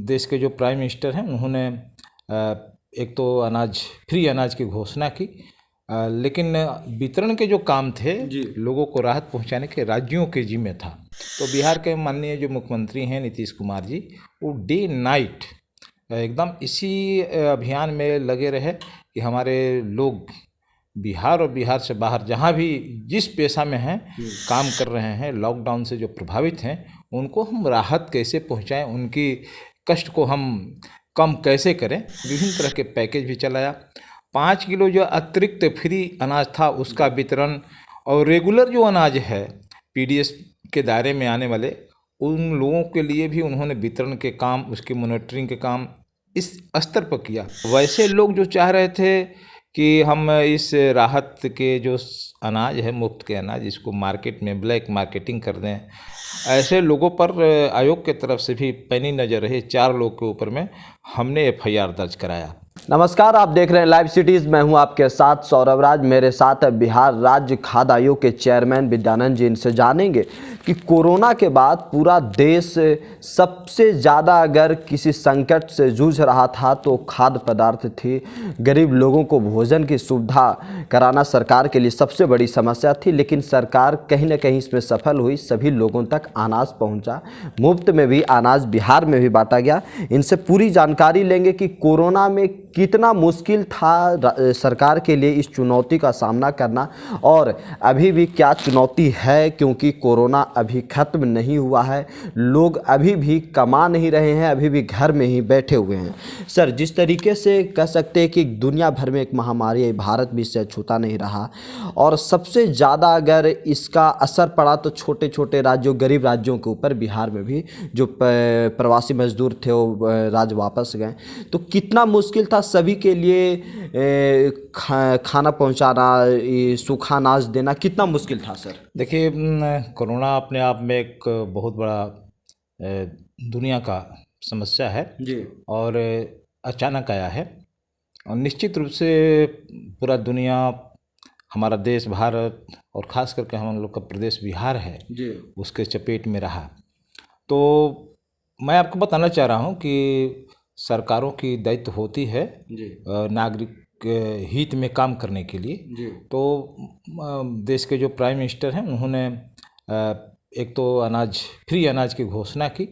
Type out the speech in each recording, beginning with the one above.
देश के जो प्राइम मिनिस्टर हैं उन्होंने एक तो फ्री अनाज की घोषणा की, लेकिन वितरण के जो काम थे लोगों को राहत पहुंचाने के राज्यों के जिम्मे था। तो बिहार के माननीय जो मुख्यमंत्री हैं नीतीश कुमार जी, वो डे नाइट एकदम इसी अभियान में लगे रहे कि हमारे लोग बिहार और बिहार से बाहर जहाँ भी जिस पेशा में हैं काम कर रहे हैं, लॉकडाउन से जो प्रभावित हैं, उनको हम राहत कैसे पहुँचाएँ, उनकी कष्ट को हम कम कैसे करें। विभिन्न तरह के पैकेज भी चलाया। 5 किलो जो अतिरिक्त फ्री अनाज था उसका वितरण, और रेगुलर जो अनाज है पीडीएस के दायरे में आने वाले उन लोगों के लिए भी उन्होंने वितरण के काम, उसकी मॉनिटरिंग के काम इस स्तर पर किया। वैसे लोग जो चाह रहे थे कि हम इस राहत के जो अनाज है, मुफ्त के अनाज, इसको मार्केट में ब्लैक मार्केटिंग कर दें, ऐसे लोगों पर आयोग के तरफ से भी पैनी नज़र रही। 4 लोग के ऊपर में हमने एफआईआर दर्ज कराया। नमस्कार, आप देख रहे हैं लाइव सिटीज़। मैं हूं आपके साथ सौरभ राज। मेरे साथ है बिहार राज्य खाद्य आयोग के चेयरमैन विद्यानंद जी। इनसे जानेंगे कि कोरोना के बाद पूरा देश सबसे ज़्यादा अगर किसी संकट से जूझ रहा था तो खाद्य पदार्थ थी। गरीब लोगों को भोजन की सुविधा कराना सरकार के लिए सबसे बड़ी समस्या थी, लेकिन सरकार कहीं ना कहीं इसमें सफल हुई। सभी लोगों तक अनाज पहुंचा, मुफ्त में भी अनाज बिहार में भी बांटा गया। इनसे पूरी जानकारी लेंगे कि कोरोना में कितना मुश्किल था सरकार के लिए इस चुनौती का सामना करना, और अभी भी क्या चुनौती है, क्योंकि कोरोना अभी ख़त्म नहीं हुआ है। लोग अभी भी कमा नहीं रहे हैं, अभी भी घर में ही बैठे हुए हैं। सर, जिस तरीके से कह सकते हैं कि दुनिया भर में एक महामारी है, भारत भी इससे छूता नहीं रहा, और सबसे ज़्यादा अगर इसका असर पड़ा तो छोटे छोटे राज्यों, गरीब राज्यों के ऊपर। बिहार में भी जो प्रवासी मजदूर थे वो राज्य वापस गए, तो कितना मुश्किल था सभी के लिए खाना पहुंचाना, सूखा अनाज देना, कितना मुश्किल था सर? देखिए, कोरोना अपने आप में एक बहुत बड़ा दुनिया का समस्या है जी, और अचानक आया है, और निश्चित रूप से पूरा दुनिया, हमारा देश भारत और ख़ास करके हम लोग का प्रदेश बिहार है जी, उसके चपेट में रहा। तो मैं आपको बताना चाह रहा हूँ कि सरकारों की दायित्व होती है नागरिक हित में काम करने के लिए। तो देश के जो प्राइम मिनिस्टर हैं उन्होंने एक तो फ्री अनाज की घोषणा की,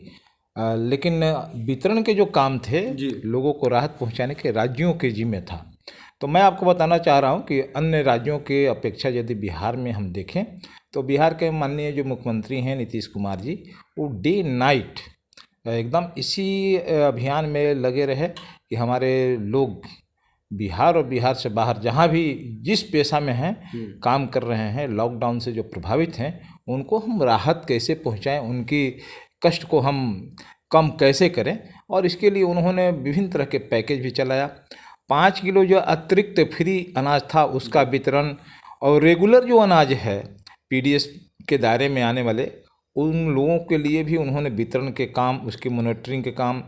लेकिन वितरण के जो काम थे लोगों को राहत पहुंचाने के राज्यों के जिम्मे था। तो मैं आपको बताना चाह रहा हूं कि अन्य राज्यों के अपेक्षा यदि बिहार में हम देखें तो बिहार के माननीय जो मुख्यमंत्री हैं नीतीश कुमार जी, वो डे नाइट एकदम इसी अभियान में लगे रहे कि हमारे लोग बिहार और बिहार से बाहर जहाँ भी जिस पेशा में हैं काम कर रहे हैं, लॉकडाउन से जो प्रभावित हैं, उनको हम राहत कैसे पहुँचाएँ, उनकी कष्ट को हम कम कैसे करें। और इसके लिए उन्होंने विभिन्न तरह के पैकेज भी चलाया। 5 किलो जो अतिरिक्त फ्री अनाज था उसका वितरण, और रेगुलर जो अनाज है पीडीएस के दायरे में आने वाले उन लोगों के लिए भी उन्होंने वितरण के काम, उसकी मॉनिटरिंग के काम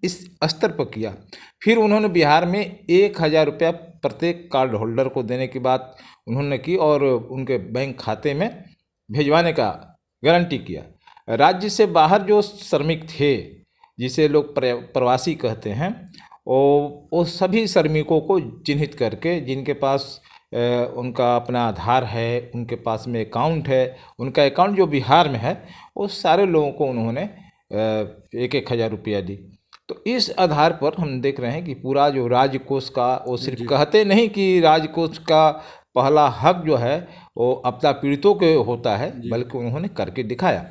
इस स्तर पर किया। फिर उन्होंने बिहार में 1000 रुपया प्रत्येक कार्ड होल्डर को देने की बात उन्होंने की, और उनके बैंक खाते में भिजवाने का गारंटी किया। राज्य से बाहर जो श्रमिक थे, जिसे लोग प्रवासी कहते हैं, वो सभी श्रमिकों को चिन्हित करके, जिनके पास उनका अपना आधार है, उनके पास में अकाउंट है, उनका अकाउंट जो बिहार में है, वो सारे लोगों को उन्होंने 1,000 रुपया दी। तो इस आधार पर हम देख रहे हैं कि पूरा जो राजकोष का, वो सिर्फ कहते नहीं कि राजकोष का पहला हक जो है वो आपदा पीड़ितों के होता है, बल्कि उन्होंने करके दिखाया।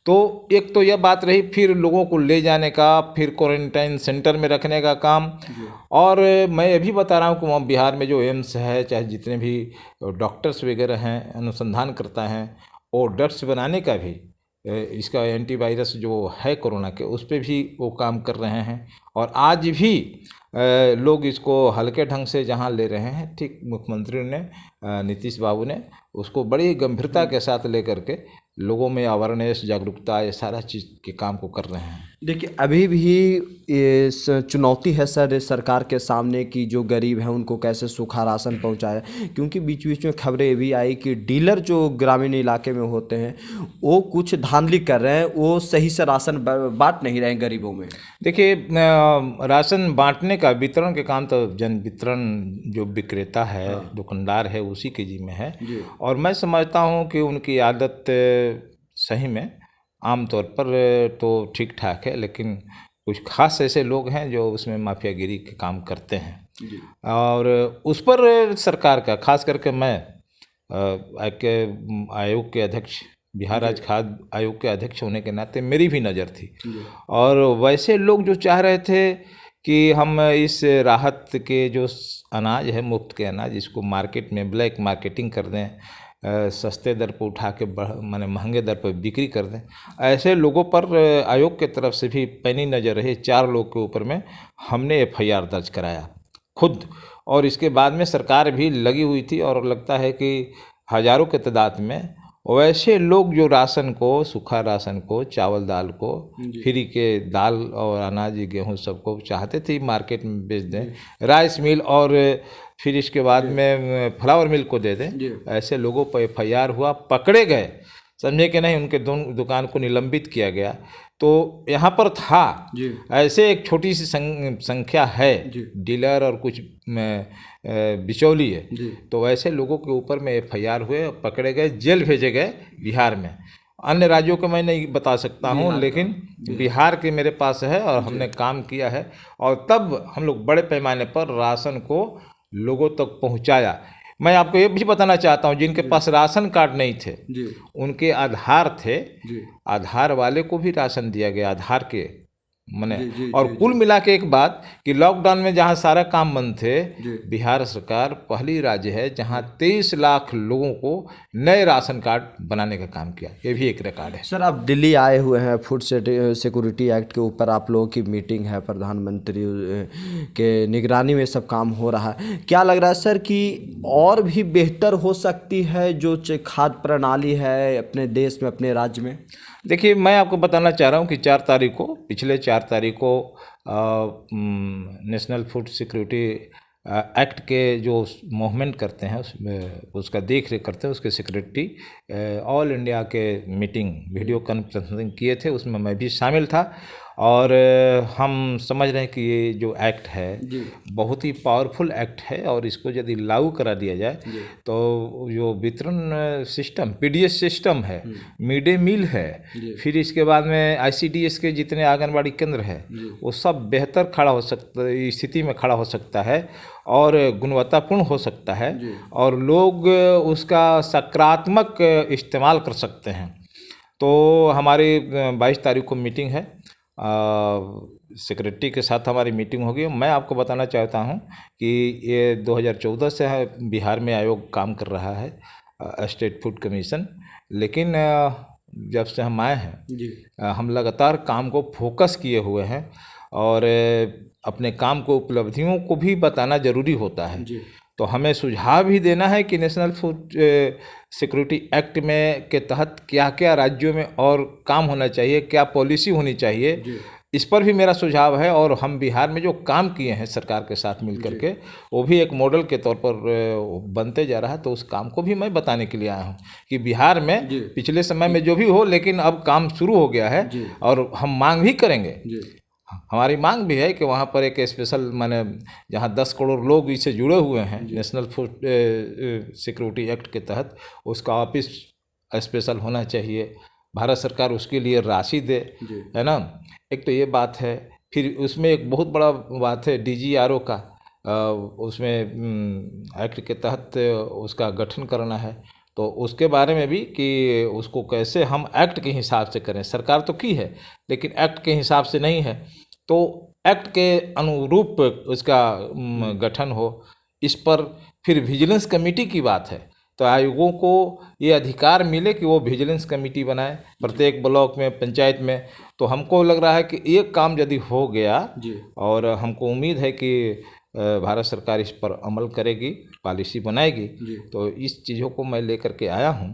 तो एक तो यह बात रही, फिर लोगों को ले जाने का, फिर क्वारंटाइन सेंटर में रखने का काम। और मैं ये भी बता रहा हूँ कि वहाँ बिहार में जो एम्स है, चाहे जितने भी डॉक्टर्स वगैरह हैं, अनुसंधान करता हैं, और ड्रग्स बनाने का भी, इसका एंटीवायरस जो है कोरोना के, उस पर भी वो काम कर रहे हैं। और आज भी लोग इसको हल्के ढंग से जहाँ ले रहे हैं, ठीक मुख्यमंत्री ने, नीतीश बाबू ने उसको बड़ी गंभीरता के साथ लेकर के लोगों में अवेयरनेस, जागरूकता, ये सारा चीज़ के काम को कर रहे हैं। देखिए अभी भी ये चुनौती है सर सरकार के सामने कि जो गरीब हैं उनको कैसे सूखा राशन पहुंचाए, क्योंकि बीच बीच में खबरें ये भी आई कि डीलर जो ग्रामीण इलाके में होते हैं वो कुछ धांधली कर रहे हैं, वो सही से राशन बांट नहीं रहे हैं गरीबों में। देखिए राशन बांटने का, वितरण के काम तो जन वितरण जो विक्रेता है, दुकानदार है, उसी के जिम्मे है। और मैं समझता हूँ कि उनकी आदत सही में आमतौर पर तो ठीक ठाक है, लेकिन कुछ खास ऐसे लोग हैं जो उसमें माफियागिरी के काम करते हैं। और उस पर सरकार का, खास करके मैं आयोग के अध्यक्ष, बिहार राज्य खाद्य आयोग के अध्यक्ष होने के नाते मेरी भी नज़र थी। और वैसे लोग जो चाह रहे थे कि हम इस राहत के जो अनाज है, मुफ्त के अनाज, इसको मार्केट में ब्लैक मार्केटिंग कर दें, सस्ते दर पर उठा के माने महंगे दर पर बिक्री कर दें, ऐसे लोगों पर आयोग के तरफ से भी पैनी नज़र रही। 4 लोग के ऊपर में हमने FIR दर्ज कराया खुद, और इसके बाद में सरकार भी लगी हुई थी। और लगता है कि हज़ारों के तादाद में वैसे लोग जो राशन को, सूखा राशन को, चावल दाल को, फ्री के दाल और अनाज, गेहूँ सबको चाहते थे मार्केट में बेच दें, राइस मिल और फिर इसके बाद में फ्लावर मिल को दे दें, ऐसे लोगों पर FIR हुआ, पकड़े गए, समझे कि नहीं, उनके दोनों दुकान को निलंबित किया गया। तो यहाँ पर था ऐसे एक छोटी सी संख्या है डीलर और कुछ बिचौली है, तो ऐसे लोगों के ऊपर में FIR हुए, पकड़े गए, जेल भेजे गए बिहार में। अन्य राज्यों को मैं नहीं बता सकता हूँ, लेकिन बिहार के मेरे पास है और हमने काम किया है। और तब हम लोग बड़े पैमाने पर राशन को लोगों तक पहुँचाया। मैं आपको ये भी बताना चाहता हूँ, जिनके पास राशन कार्ड नहीं थे, उनके आधार थे, आधार वाले को भी राशन दिया गया, आधार के मने। और कुल मिला के एक बात कि लॉकडाउन में जहाँ सारा काम बंद थे, बिहार सरकार पहली राज्य है जहाँ 23 लाख लोगों को नए राशन कार्ड बनाने का काम किया। ये भी एक रिकॉर्ड है। सर आप दिल्ली आए हुए हैं, फूड सिक्योरिटी एक्ट के ऊपर आप लोगों की मीटिंग है, प्रधानमंत्री के निगरानी में सब काम हो रहा है। क्या लग रहा है सर कि और भी बेहतर हो सकती है जो खाद्य प्रणाली है अपने देश में, अपने राज्य में? देखिए मैं आपको बताना चाह रहा हूँ कि 4 तारीख को, पिछले 4 तारीख को नेशनल फूड सिक्योरिटी एक्ट के जो मूवमेंट करते हैं, उसका देख रेख करते हैं, उसके सेक्रेटरी ऑल इंडिया के मीटिंग वीडियो कॉन्फ्रेंसिंग किए थे, उसमें मैं भी शामिल था। और हम समझ रहे हैं कि ये जो एक्ट है बहुत ही पावरफुल एक्ट है, और इसको यदि लागू करा दिया जाए तो जो वितरण सिस्टम, PDS सिस्टम है, मिड डे मील है, फिर इसके बाद में ICDS के जितने आंगनबाड़ी केंद्र है, वो सब बेहतर खड़ा हो सकता, स्थिति में खड़ा हो सकता है और गुणवत्तापूर्ण हो सकता है, और लोग उसका सकारात्मक इस्तेमाल कर सकते हैं। तो हमारी 22 तारीख को मीटिंग है, सेक्रेटरी के साथ हमारी मीटिंग होगी। मैं आपको बताना चाहता हूं कि ये 2014 से है बिहार में आयोग काम कर रहा है, स्टेट फूड कमीशन। लेकिन जब से हम आए हैं हम लगातार काम को फोकस किए हुए हैं, और अपने काम को, उपलब्धियों को भी बताना ज़रूरी होता है। तो हमें सुझाव भी देना है कि नेशनल फूड सिक्योरिटी एक्ट में के तहत क्या क्या राज्यों में और काम होना चाहिए, क्या पॉलिसी होनी चाहिए, इस पर भी मेरा सुझाव है। और हम बिहार में जो काम किए हैं सरकार के साथ मिलकर के, वो भी एक मॉडल के तौर पर बनते जा रहा है। तो उस काम को भी मैं बताने के लिए आया हूँ कि बिहार में पिछले समय में जो भी हो, लेकिन अब काम शुरू हो गया है और हम मांग भी करेंगे। हमारी मांग भी है कि वहाँ पर एक स्पेशल, माने जहाँ 10 करोड़ लोग इससे जुड़े हुए हैं नेशनल फूड सिक्योरिटी एक्ट के तहत, उसका ऑफिस स्पेशल होना चाहिए। भारत सरकार उसके लिए राशि दे, है ना। एक तो ये बात है। फिर उसमें एक बहुत बड़ा बात है DGRO का, उसमें एक्ट के तहत उसका गठन करना है। तो उसके बारे में भी कि उसको कैसे हम एक्ट के हिसाब से करें। सरकार तो की है, लेकिन एक्ट के हिसाब से नहीं है, तो एक्ट के अनुरूप उसका गठन हो। इस पर फिर विजिलेंस कमेटी की बात है, तो आयोगों को ये अधिकार मिले कि वो विजिलेंस कमेटी बनाए प्रत्येक ब्लॉक में, पंचायत में। तो हमको लग रहा है कि ये काम यदि हो गया, और हमको उम्मीद है कि भारत सरकार इस पर अमल करेगी, पॉलिसी बनाएगी, तो इस चीज़ों को मैं लेकर के आया हूँ।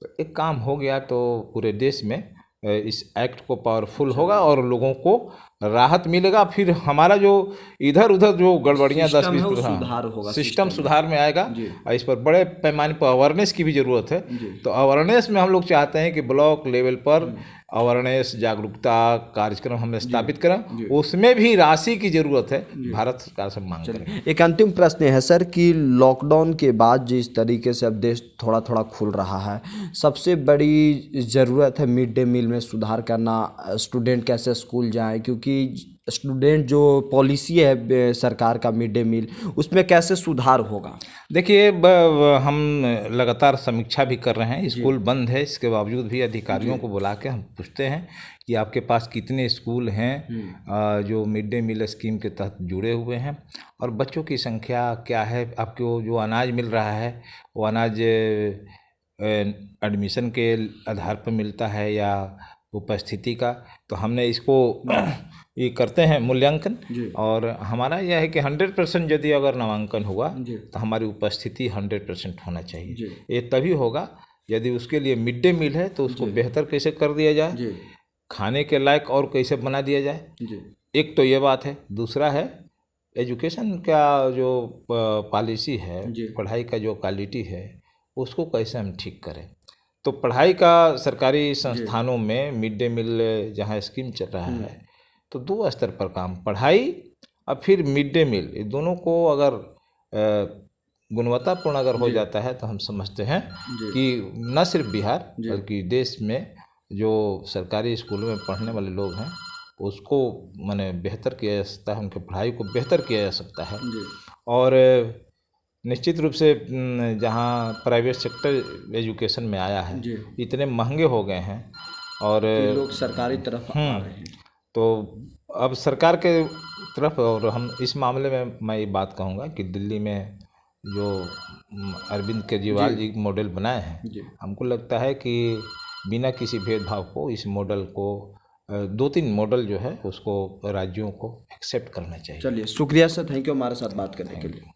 तो एक काम हो गया तो पूरे देश में इस एक्ट को पावरफुल होगा और लोगों को राहत मिलेगा। फिर हमारा जो इधर उधर जो गड़बड़ियाँ 10-20 सुधार होगा, सिस्टम सुधार में आएगा। और इस पर बड़े पैमाने पर अवेयरनेस की भी ज़रूरत है। तो अवेयरनेस में हम लोग चाहते हैं कि ब्लॉक लेवल पर अवेयरनेस जागरूकता कार्यक्रम हमने स्थापित करा, उसमें भी राशि की ज़रूरत है, भारत सरकार से मांग करें। एक अंतिम प्रश्न है सर कि लॉकडाउन के बाद जिस तरीके से अब देश थोड़ा थोड़ा खुल रहा है, सबसे बड़ी ज़रूरत है मिड डे मील में सुधार करना। स्टूडेंट कैसे स्कूल जाएं, क्योंकि स्टूडेंट जो पॉलिसी है सरकार का मिड डे मील, उसमें कैसे सुधार होगा? देखिए, हम लगातार समीक्षा भी कर रहे हैं। स्कूल बंद है, इसके बावजूद भी अधिकारियों को बुला के हम पूछते हैं कि आपके पास कितने स्कूल हैं जो मिड डे मील स्कीम के तहत जुड़े हुए हैं और बच्चों की संख्या क्या है, आपको जो अनाज मिल रहा है वो अनाज एडमिशन के आधार पर मिलता है या उपस्थिति का। तो हमने इसको ये करते हैं मूल्यांकन, और हमारा यह है कि 100% यदि अगर नामांकन हुआ तो हमारी उपस्थिति 100% होना चाहिए। ये तभी होगा यदि उसके लिए मिड डे मील है तो उसको बेहतर कैसे कर दिया जाए, खाने के लायक और कैसे बना दिया जाए। एक तो ये बात है। दूसरा है एजुकेशन का जो पॉलिसी है, पढ़ाई का जो क्वालिटी है, उसको कैसे हम ठीक करें। तो पढ़ाई का सरकारी संस्थानों में मिड डे मील जहाँ स्कीम चल रहा है तो 2 स्तर पर काम, पढ़ाई और फिर मिड डे मील, ये दोनों को अगर गुणवत्तापूर्ण अगर हो जाता है तो हम समझते हैं कि न सिर्फ बिहार बल्कि देश में जो सरकारी स्कूलों में पढ़ने वाले लोग हैं उसको माने बेहतर किया जा सकता है, उनकी पढ़ाई को बेहतर किया जा सकता है। और निश्चित रूप से जहाँ प्राइवेट सेक्टर एजुकेशन में आया है, इतने महंगे हो गए हैं और लोग सरकारी तरफ आ रहे हैं, तो अब सरकार के तरफ। और हम इस मामले में मैं ये बात कहूँगा कि दिल्ली में जो अरविंद केजरीवाल जी मॉडल बनाए हैं, हमको लगता है कि बिना किसी भेदभाव को इस मॉडल को 2-3 मॉडल जो है उसको राज्यों को एक्सेप्ट करना चाहिए। चलिए, शुक्रिया सर, थैंक यू हमारे साथ बात करने के लिए।